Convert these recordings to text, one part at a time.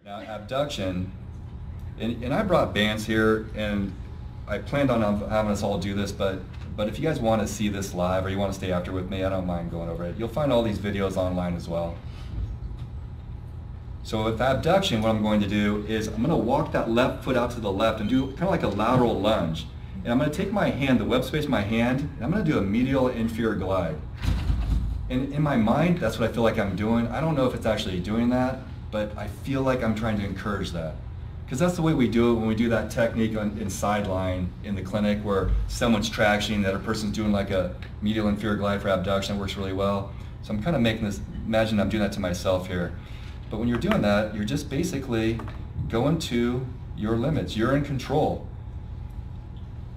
Now, abduction, and I brought bands here, and I planned on having us all do this, but if you guys want to see this live or you want to stay after with me, I don't mind going over it. You'll find all these videos online as well. So with abduction, what I'm going to do is I'm going to walk that left foot out to the left and do kind of like a lateral lunge. And I'm going to take my hand, the web space of my hand, and I'm going to do a medial inferior glide. And in my mind, that's what I feel like I'm doing. I don't know if it's actually doing that, but I feel like I'm trying to encourage that. Because that's the way we do it when we do that technique in sideline in the clinic where someone's tractioning, the other person's doing like a medial inferior glide for abduction. It works really well. So I'm kind of making this, imagine I'm doing that to myself here. But when you're doing that, you're just basically going to your limits. You're in control.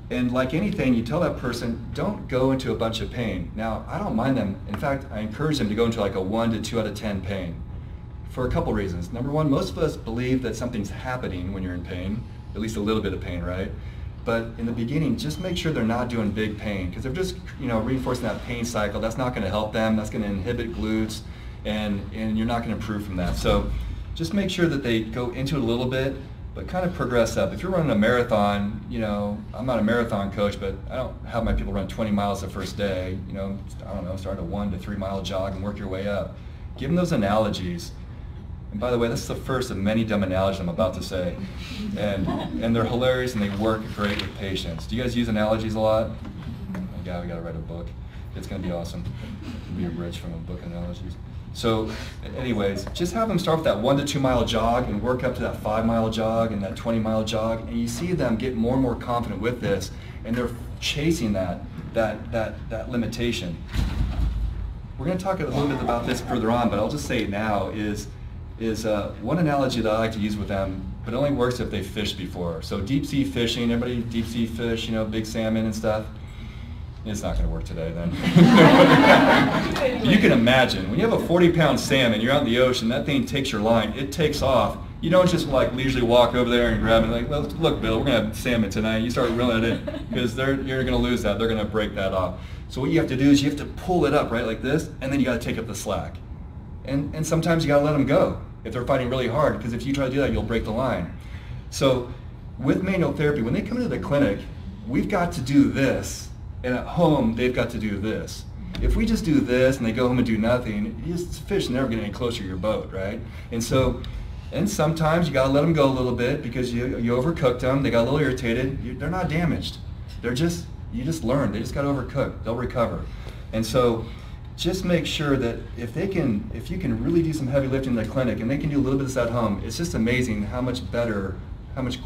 And like anything, you tell that person, don't go into a bunch of pain. Now, I don't mind them. In fact, I encourage them to go into like a 1 to 2 out of 10 pain for a couple reasons. Number one, most of us believe that something's happening when you're in pain, at least a little bit of pain, right? But in the beginning, just make sure they're not doing big pain, because they're just, reinforcing that pain cycle. That's not going to help them. That's going to inhibit glutes, and you're not going to improve from that. So just make sure that they go into it a little bit, but kind of progress up. If you're running a marathon, I'm not a marathon coach, but I don't have my people run 20 miles the first day. I don't know, start a 1 to 3 mile jog and work your way up. Give them those analogies. And by the way, this is the first of many dumb analogies I'm about to say. And they're hilarious and they work great with patients. Do you guys use analogies a lot? Oh God, we gotta write a book. It's gonna be awesome. We'll be rich from a book analogies. So anyways, just have them start with that 1 to 2 mile jog and work up to that 5 mile jog and that 20 mile jog, and you see them get more and more confident with this, and they're chasing that limitation. We're going to talk a little bit about this further on, but I'll just say it now is one analogy that I like to use with them, but it only works if they've fished before. So deep sea fishing, everybody deep sea fish, big salmon and stuff. It's not going to work today then. You can imagine, when you have a 40-pound salmon, you're out in the ocean, that thing takes your line, it takes off. You don't just like leisurely walk over there and grab it like, well, look, Bill, we're going to have salmon tonight. You start reeling it in, because you're going to lose that. They're going to break that off. So what you have to do is you have to pull it up, right, like this, and then you got to take up the slack. And sometimes you got to let them go if they're fighting really hard, because if you try to do that, you'll break the line. So with manual therapy, when they come into the clinic, we've got to do this. And at home, they've got to do this. If we just do this and they go home and do nothing, fish never get any closer to your boat, right? And sometimes you gotta let them go a little bit because you overcooked them. They got a little irritated. They're not damaged. You just learned. They just got overcooked. They'll recover. And so just make sure that if you can really do some heavy lifting in the clinic and they can do a little bit of this at home, it's just amazing how much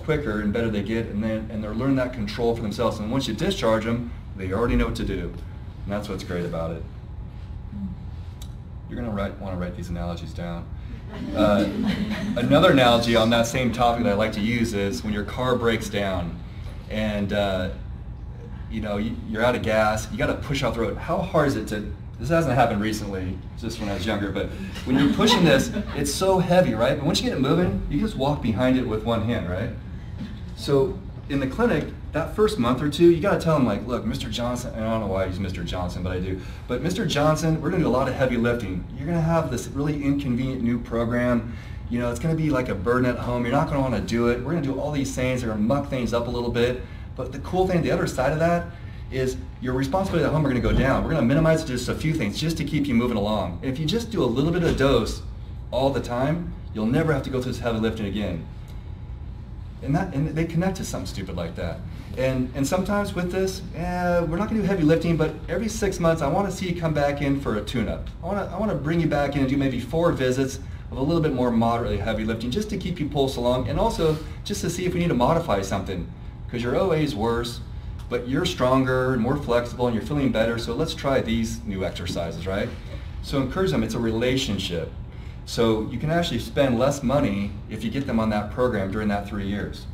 quicker and better they get, and they're learning that control for themselves. And once you discharge them, they already know what to do, and that's what's great about it. You're going to want to write these analogies down. Another analogy on that same topic that I like to use is when your car breaks down and you're out of gas, you got to push off the road. How hard is it to, this hasn't happened recently, just when I was younger, but when you're pushing this, it's so heavy, right? But once you get it moving, you just walk behind it with one hand, right? So in the clinic, that first month or two, you got to tell them, like, look, Mr. Johnson, and I don't know why I use Mr. Johnson, but I do. But Mr. Johnson, we're going to do a lot of heavy lifting. You're going to have this really inconvenient new program. It's going to be like a burden at home. You're not going to want to do it. We're going to do all these things. They're going to muck things up a little bit. But the cool thing, the other side of that, is your responsibility at home are going to go down. We're going to minimize just a few things just to keep you moving along. And if you just do a little bit of dose all the time, you'll never have to go through this heavy lifting again. And they connect to something stupid like that. And sometimes with this, we're not going to do heavy lifting, but every 6 months I want to see you come back in for a tune-up. I want to bring you back in and do maybe 4 visits of a little bit more moderately heavy lifting just to keep you pulse along, and also just to see if we need to modify something, because your OA is worse, but you're stronger and more flexible and you're feeling better, so let's try these new exercises, right? So encourage them. It's a relationship. So you can actually spend less money if you get them on that program during that 3 years.